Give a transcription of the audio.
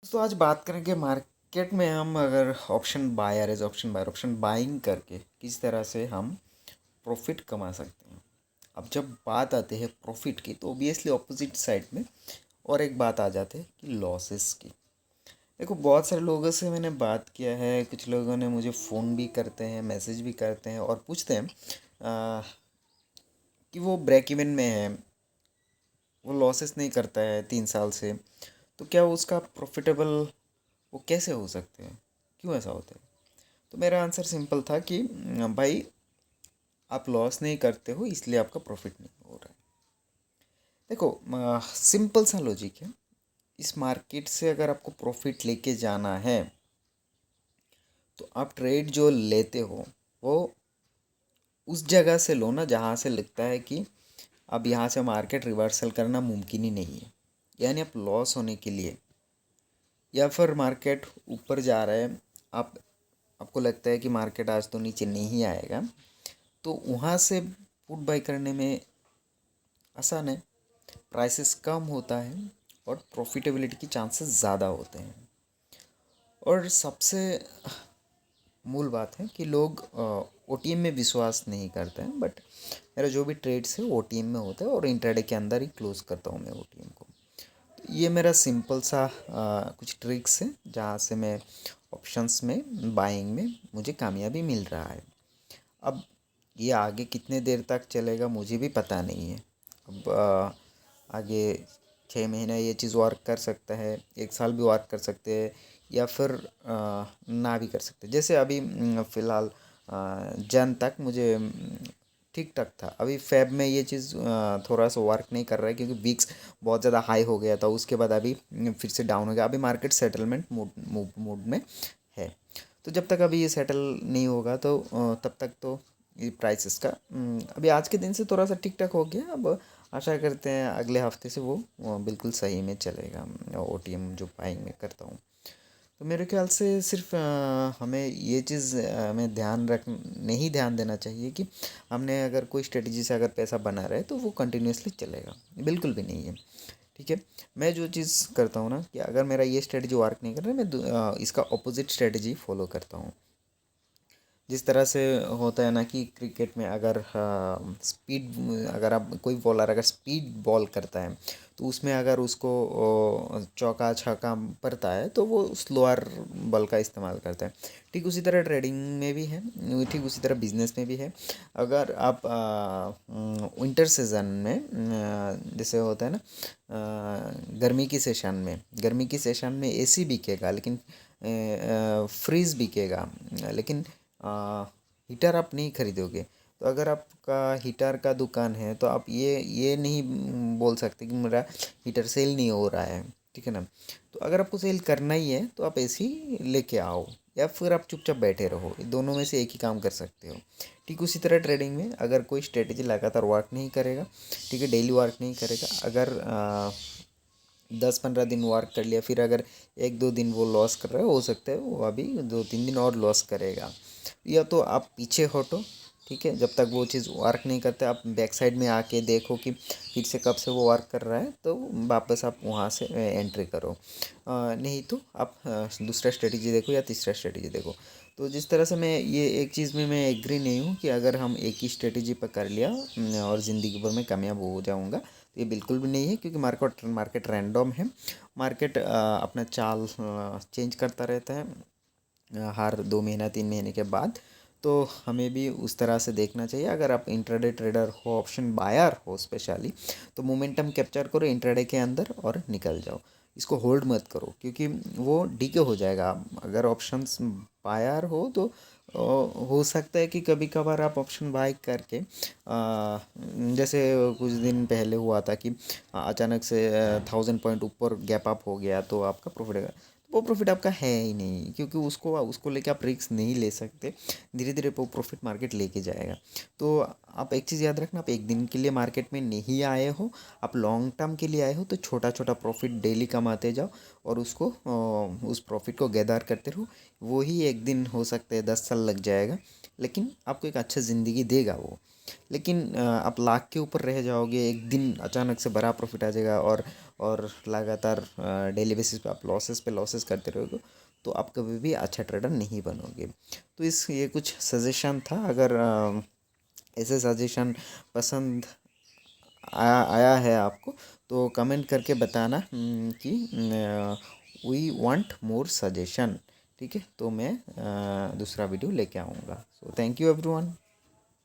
दोस्तों आज बात करेंगे मार्केट में हम अगर ऑप्शन बाइंग करके किस तरह से हम प्रॉफिट कमा सकते हैं। अब जब बात आती है प्रॉफिट की तो ऑब्वियसली ऑपोजिट साइड में और एक बात आ जाती है कि लॉसेस की। देखो बहुत सारे लोगों से मैंने बात किया है, कुछ लोगों ने मुझे फ़ोन भी करते हैं, मैसेज भी करते हैं और पूछते हैं आ, कि वो ब्रेक इवन में है, वो लॉसेस नहीं करता है 3 साल से, तो क्या वो उसका प्रॉफिटेबल वो कैसे हो सकते हैं, क्यों ऐसा होता है। तो मेरा आंसर सिंपल था कि भाई आप लॉस नहीं करते हो इसलिए आपका प्रॉफिट नहीं हो रहा है। देखो सिंपल सा लॉजिक है। इस मार्केट से अगर आपको प्रॉफिट लेके जाना है तो आप ट्रेड जो लेते हो वो उस जगह से लो ना जहाँ से लगता है कि अब यहाँ से मार्केट रिवर्सल करना मुमकिन ही नहीं है, यानी आप लॉस होने के लिए या फिर मार्केट ऊपर जा रहा है, आपको लगता है कि मार्केट आज तो नीचे नहीं आएगा, तो वहाँ से पुट बाई करने में आसान है, प्राइसेस कम होता है और प्रॉफिटेबिलिटी की चांसेस ज़्यादा होते हैं। और सबसे मूल बात है कि लोग ओटीएम में विश्वास नहीं करते हैं, बट मेरा जो भी ट्रेड्स है ओटीएम में होता है और इंट्राडे के अंदर ही क्लोज करता हूँ मैं ओटीएम को। तो ये मेरा सिंपल सा कुछ ट्रिक्स है जहाँ से मैं ऑप्शंस में बाइंग में मुझे कामयाबी मिल रहा है। अब ये आगे कितने देर तक चलेगा मुझे भी पता नहीं है। अब आगे 6 महीना ये चीज़ वर्क कर सकता है, 1 साल भी वर्क कर सकते हैं या फिर ना भी कर सकते हैं। जैसे अभी फ़िलहाल जन तक मुझे ठीक ठाक था। अभी फ़ेब में ये चीज़ थोड़ा सा वर्क नहीं कर रहा है क्योंकि वीक्स बहुत ज़्यादा हाई हो गया था, उसके बाद अभी फिर से डाउन हो गया। अभी मार्केट सेटलमेंट मूड में है। तो जब तक अभी ये सेटल नहीं होगा तो तब तक तो ये प्राइसेस का अभी आज के दिन से थोड़ा सा ठीक ठाक हो गया। अब आशा करते हैं अगले हफ्ते से वो बिल्कुल सही में चलेगा ओटीएम जो बाइंग में करता हूँ। तो मेरे ख्याल से सिर्फ हमें ये चीज़ में नहीं ध्यान देना चाहिए कि हमने अगर कोई स्ट्रेटजी से अगर पैसा बना रहे तो वो कंटिन्यूसली चलेगा, बिल्कुल भी नहीं है। ठीक है, मैं जो चीज़ करता हूँ ना कि अगर मेरा ये स्ट्रेटजी वर्क नहीं कर रहा है, मैं इसका अपोजिट स्ट्रेटजी फॉलो करता हूँ। जिस तरह से होता है ना कि क्रिकेट में अगर स्पीड, अगर आप कोई बॉलर अगर स्पीड बॉल करता है तो उसमें अगर उसको चौका छक्का पड़ता है तो वो स्लोअर बॉल का इस्तेमाल करता है। ठीक उसी तरह ट्रेडिंग में भी है, ठीक उसी तरह बिजनेस में भी है। अगर आप विंटर सीजन में जैसे होता है ना, गर्मी की सेशन में एसी बिकेगा लेकिन फ्रीज बिकेगा, लेकिन हीटर आप नहीं खरीदोगे। तो अगर आपका हीटर का दुकान है तो आप ये नहीं बोल सकते कि मेरा हीटर सेल नहीं हो रहा है। ठीक है ना। तो अगर आपको सेल करना ही है तो आप एसी लेके आओ या फिर आप चुपचाप बैठे रहो, दोनों में से एक ही काम कर सकते हो। ठीक उसी तरह ट्रेडिंग में अगर कोई स्ट्रेटेजी लगातार वर्क नहीं करेगा, ठीक है, डेली वर्क नहीं करेगा, अगर 10-15 दिन वर्क कर लिया, फिर अगर 1-2 दिन वो लॉस कर रहा है, हो सकता है वो अभी 2-3 दिन और लॉस करेगा। या तो आप पीछे हटो, ठीक है, जब तक वो चीज़ वर्क नहीं करते आप बैक साइड में आके देखो कि फिर से कब से वो वर्क कर रहा है, तो वापस आप वहाँ से एंट्री करो। नहीं तो आप दूसरा स्ट्रेटजी देखो या तीसरा स्ट्रेटजी देखो। तो जिस तरह से मैं ये एक चीज़ में मैं एग्री नहीं हूँ कि अगर हम एक ही स्ट्रेटजी पर कर लिया और ज़िंदगी भर में कामयाब हो जाऊँगा, तो ये बिल्कुल भी नहीं है क्योंकि मार्केट मार्केट रैंडम है। मार्केट अपना चाल चेंज करता रहता है हर 2 महीना 3 महीने के बाद। तो हमें भी उस तरह से देखना चाहिए। अगर आप इंट्राडे ट्रेडर हो, ऑप्शन बायर हो स्पेशली, तो मोमेंटम कैप्चर करो इंट्राडे के अंदर और निकल जाओ। इसको होल्ड मत करो क्योंकि वो डीके हो जाएगा। अगर ऑप्शंस बायर हो तो हो सकता है कि कभी कभार आप ऑप्शन बाय करके जैसे कुछ दिन पहले हुआ था कि अचानक से 1000 पॉइंट ऊपर गैप अप हो गया तो आपका प्रॉफिट, वो प्रॉफिट आपका है ही नहीं क्योंकि उसको उसको लेके आप रिस्क नहीं ले सकते। धीरे धीरे वो प्रॉफिट मार्केट लेके जाएगा। तो आप एक चीज़ याद रखना, आप एक दिन के लिए मार्केट में नहीं आए हो, आप लॉन्ग टर्म के लिए आए हो, तो छोटा छोटा प्रॉफिट डेली कमाते जाओ और उसको उस प्रॉफिट को गैदर करते रहो। वो ही एक दिन हो सकता है 10 साल लग जाएगा, लेकिन आपको एक अच्छा ज़िंदगी देगा वो। लेकिन आप लाख के ऊपर रह जाओगे, एक दिन अचानक से बड़ा प्रॉफिट आ जाएगा और लगातार डेली बेसिस पे आप लॉसेस पे लॉसेस करते रहोगे, तो आप कभी भी अच्छा ट्रेडर नहीं बनोगे। तो ये कुछ सजेशन था। अगर ऐसे सजेशन पसंद आया है आपको, तो कमेंट करके बताना कि वी वांट मोर सजेशन। ठीक है, तो मैं दूसरा वीडियो लेके आऊँगा। So thank you everyone.